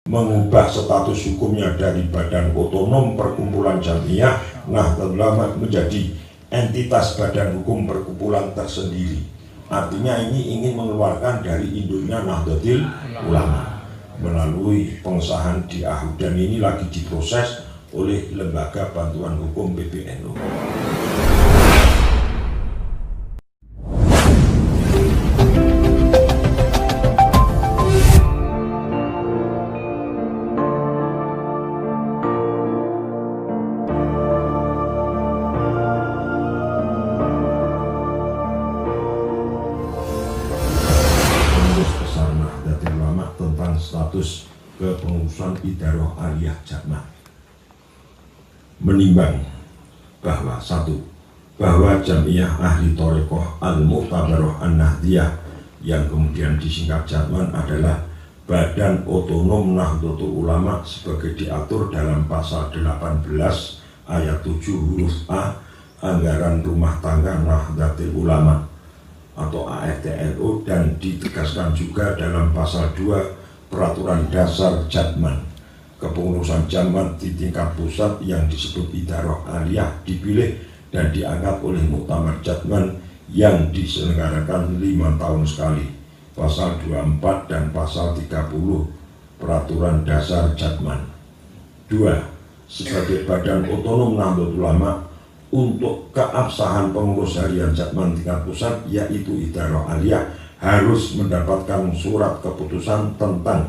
mengubah status hukumnya dari Badan Otonom Perkumpulan Jamiah Nahdlatul Ulama menjadi entitas badan hukum perkumpulan tersendiri. Artinya ini ingin mengeluarkan dari induknya Nahdlatul Ulama melalui pengesahan di AHU, dan ini lagi diproses oleh Lembaga Bantuan Hukum PBNU. Tentang status kepengurusan Idaroh Aliyah Jatman menimbang bahwa bahwa Jamiah Ahli Thariqah Al-Mu'tabarah An-Nahdliyah yang kemudian disingkat Jatman adalah Badan Otonom Nahdlatul Ulama sebagai diatur dalam pasal 18 ayat 7 huruf A Anggaran Rumah Tangga Nahdlatul Ulama atau ARTNU, dan ditegaskan juga dalam pasal 2 Peraturan Dasar Jatman. Kepengurusan Jatman di tingkat pusat yang disebut Idaroh Aliyah dipilih dan diangkat oleh Muktamar Jatman yang diselenggarakan 5 tahun sekali. Pasal 24 dan pasal 30 Peraturan Dasar Jatman. 2. Sebagai badan otonom Nahdlatul Ulama untuk keabsahan pengurus harian Jatman tingkat pusat, yaitu Idaroh Aliyah, harus mendapatkan surat keputusan tentang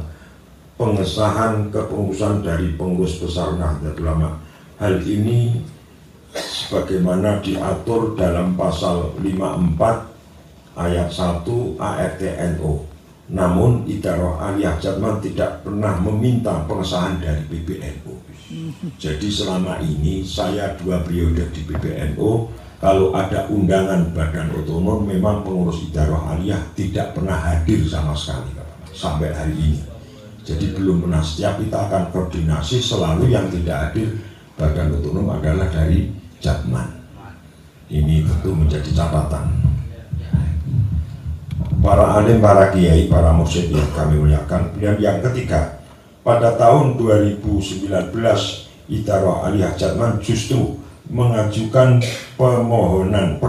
pengesahan kepengurusan dari pengurus besar Nahdlatul Ulama. Hal ini sebagaimana diatur dalam pasal 54 ayat 1 ARTNU. Namun Idaroh Aliyah Jatman tidak pernah meminta pengesahan dari PBNU. Jadi selama ini saya 2 periode di PBNU, kalau ada undangan badan otonom memang pengurus Idaroh Aliyah tidak pernah hadir sama sekali sampai hari ini. Jadi belum pernah. Setiap kita akan koordinasi, selalu yang tidak hadir badan otonom adalah dari Jatman. Ini tentu menjadi catatan. Para alim, para kiai, para mursyid yang kami muliakan. Dan yang ketiga, pada tahun 2019 Idaroh Aliyah Jatman justru mengajukan permohonan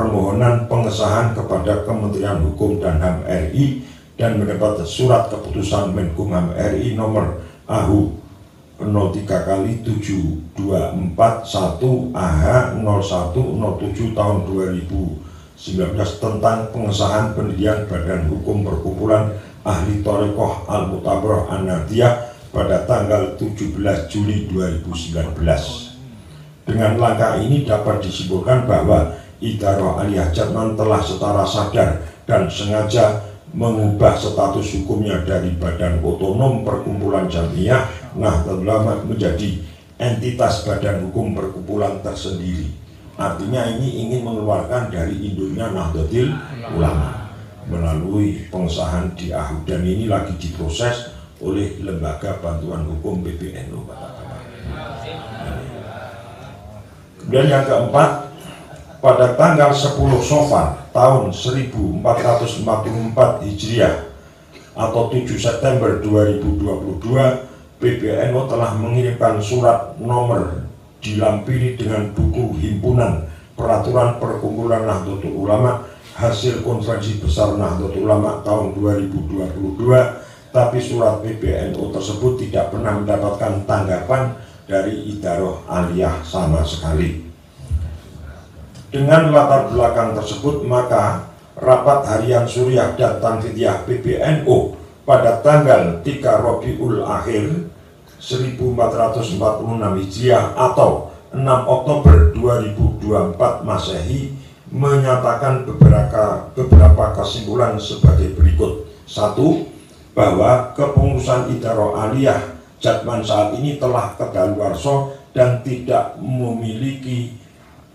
pengesahan kepada Kementerian Hukum dan HAM RI dan mendapat surat keputusan Menkumham RI nomor AHU 03/7241 AH 0107 tahun 2019 tentang pengesahan pendirian Badan Hukum Perkumpulan Ahli Thariqah Al-Mu'tabarah An-Nahdliyah pada tanggal 17 Juli 2019. Dengan langkah ini dapat disimpulkan bahwa Idaroh Aliyah Jatman telah secara sadar dan sengaja mengubah status hukumnya dari Badan Otonom Perkumpulan Jamiah Nahdlatul Ulama menjadi entitas badan hukum perkumpulan tersendiri. Artinya ini ingin mengeluarkan dari induknya Nahdlatul Ulama melalui pengesahan di AHU, dan ini lagi diproses oleh Lembaga Bantuan Hukum PBNU. Kemudian yang keempat, pada tanggal 10 Safar tahun 1444 Hijriah atau 7 September 2022, PBNU telah mengirimkan surat nomor dilampiri dengan buku himpunan Peraturan Perkumpulan Nahdlatul Ulama hasil Konferensi Besar Nahdlatul Ulama tahun 2022. Tapi surat PBNU tersebut tidak pernah mendapatkan tanggapan dari Idaroh Aliyah sama sekali. Dengan latar belakang tersebut, maka rapat harian Suriah dan Tanfidiyah PBNU pada tanggal 3 Rabiul Akhir 1446 Hijriah atau 6 Oktober 2024 Masehi menyatakan beberapa kesimpulan sebagai berikut. 1. Bahwa kepengurusan Idaroh Aliyah Jatman saat ini telah kadaluarsa dan tidak memiliki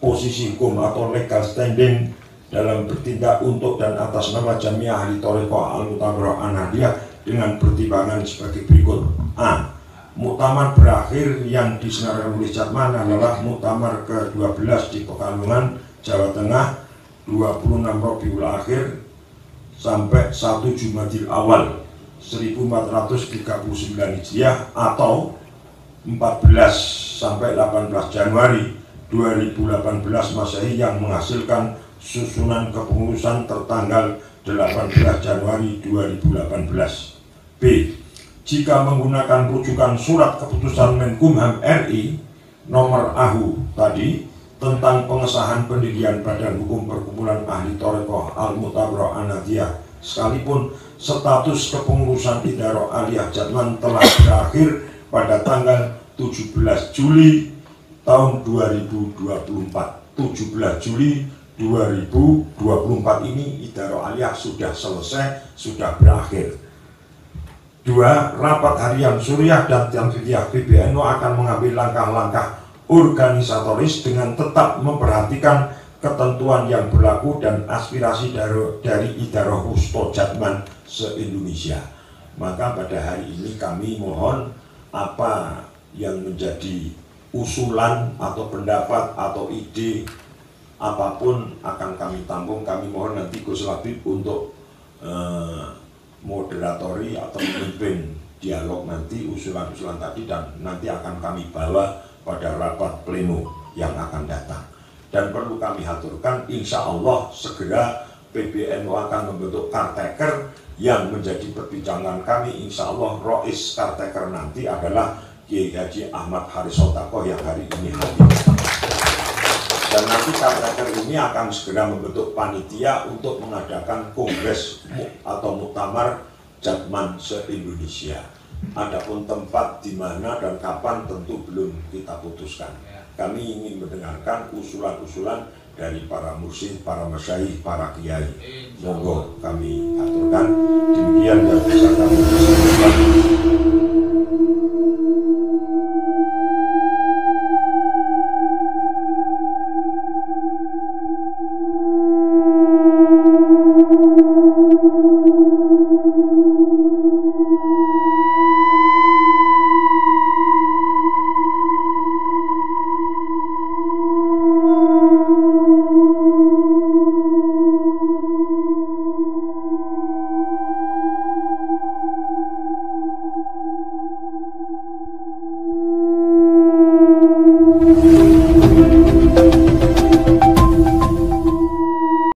posisi hukum atau legal standing dalam bertindak untuk dan atas nama Jamiah Ahli Thariqah Al-Mu'tabarah An-Nahdliyah dengan pertimbangan sebagai berikut. A. Muktamar berakhir yang diselenggarakan oleh Jatman adalah Muktamar ke-12 di Pekalongan, Jawa Tengah, 26 Rabiul Akhir sampai 1 Jumadil Awal 1439 Hijriah atau 14 sampai 18 Januari 2018 Masehi yang menghasilkan susunan kepengurusan tertanggal 18 Januari 2018. B. Jika menggunakan rujukan surat keputusan Menkumham RI nomor AHU tadi tentang pengesahan pendirian Badan Hukum Perkumpulan Ahli Thariqah Al-Mu'tabarah An-Nahdiyah, sekalipun status kepengurusan Idaroh Aliyah Jatman telah berakhir pada tanggal 17 Juli tahun 2024. 17 Juli 2024 ini Idaroh Aliyah sudah selesai, sudah berakhir. 2. Rapat harian Suriah dan Tanfidiyah PBNU akan mengambil langkah-langkah organisatoris dengan tetap memperhatikan ketentuan yang berlaku dan aspirasi dari Idaroh Wusto Jatman se-Indonesia. Maka pada hari ini kami mohon apa yang menjadi usulan atau pendapat atau ide apapun akan kami tampung. Kami mohon nanti Gus Labib untuk moderatori atau memimpin dialog nanti usulan-usulan tadi, dan nanti akan kami bawa pada rapat pleno yang akan datang. Dan perlu kami haturkan, insya Allah segera PBNU akan membentuk karteker yang menjadi perbincangan kami. Insya Allah Rois karteker nanti adalah Kiai Haji Ahmad Haris Sotakoh yang hari ini hadir. Dan nanti karteker ini akan segera membentuk panitia untuk mengadakan kongres atau muktamar Jatman se-Indonesia. Adapun tempat di mana dan kapan tentu belum kita putuskan. Kami ingin mendengarkan usulan-usulan dari para mursyid, para masyayikh, para kiai. Monggo kami aturkan. Demikian yang bisa kami sampaikan.